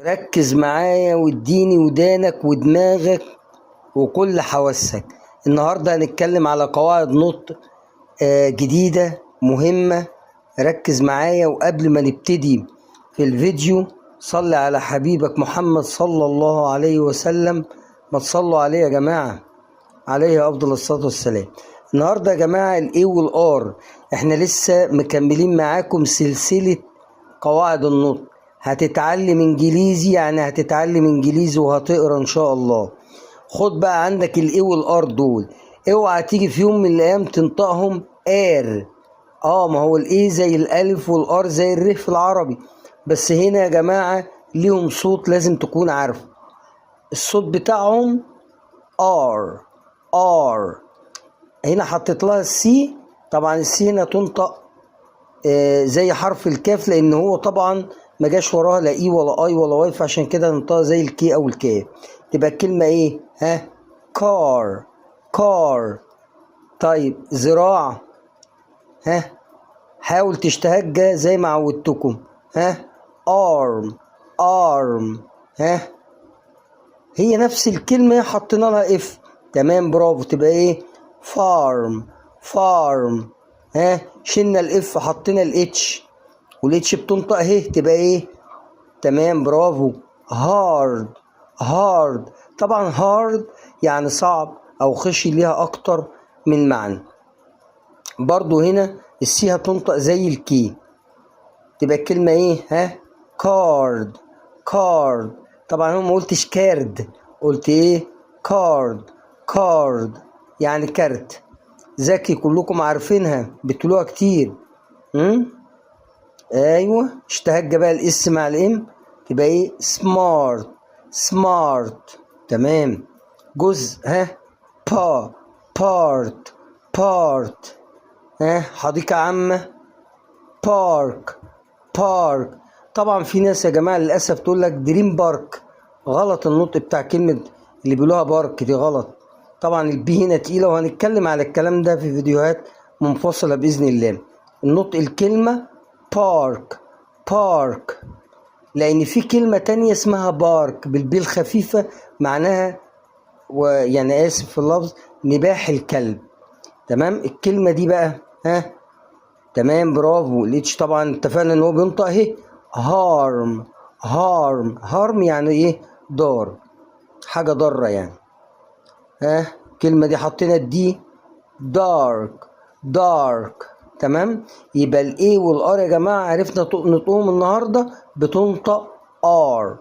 ركز معايا واديني ودانك ودماغك وكل حواسك. النهاردة هنتكلم على قواعد نطق جديدة مهمة. ركز معايا، وقبل ما نبتدي في الفيديو صل على حبيبك محمد صلى الله عليه وسلم. ما تصلوا عليه يا جماعة، عليه أفضل الصلاة والسلام. النهاردة يا جماعة الإيه والآر، احنا لسه مكملين معاكم سلسلة قواعد النطق. هتتعلم انجليزي، يعني هتتعلم انجليزي وهتقرا ان شاء الله. خد بقى عندك الايه والار دول، اوعى تيجي في يوم من الايام تنطقهم ار. ما هو الايه زي الالف والار زي الر في العربي، بس هنا يا جماعه ليهم صوت لازم تكون عارفه. الصوت بتاعهم ار. هنا حطيت لها السي، طبعا السي هنا تنطق زي حرف الكاف، لان هو طبعا ما جاش وراها لا اي ولا اي ولا واي، فعشان كده ننطقها زي الكي او الكاف. تبقى الكلمه ايه؟ كار. طيب ذراع، حاول تشتهجى زي ما عودتكم. ارم. هي نفس الكلمه حطينا لها اف. تمام، برافو. تبقى ايه؟ فارم. شلنا الاف حطينا الاتش، والاتش بتنطق اهي، تبقى ايه؟ تمام، برافو. هارد. طبعا هارد يعني صعب او خشي، ليها اكتر من معنى. برضو هنا السي هتنطق زي الكي، تبقى الكلمة ايه؟ كارد. طبعا انا ما قلتش كارد، قلت ايه؟ كارد يعني كارت. ذكي، كلكم عارفينها بتقولوها كتير. ايوه، اشتهج بقى الاس مع الام، تبقى ايه؟ سمارت. تمام. جزء، بارت. حديقة عامة، بارك. طبعا في ناس يا جماعة للأسف تقول لك دريم بارك، غلط النطق بتاع كلمة اللي بيقولوها بارك دي غلط. طبعا البي هنا تقيلة، وهنتكلم على الكلام ده في فيديوهات منفصلة بإذن الله. النطق الكلمة بارك، لأن في كلمة تانية اسمها بارك بالبي الخفيفة، معناها ويعني آسف في اللفظ نباح الكلب. تمام. الكلمة دي بقى تمام، برافو. الاتش طبعا اتفقنا ان هو بينطق اهي. هارم يعني ايه؟ ضار، حاجة ضارة يعني. الكلمة دي حطينا الدي، دارك. تمام. يبقى الاي والار يا جماعة عرفنا نطقهم النهاردة بتنطق ار.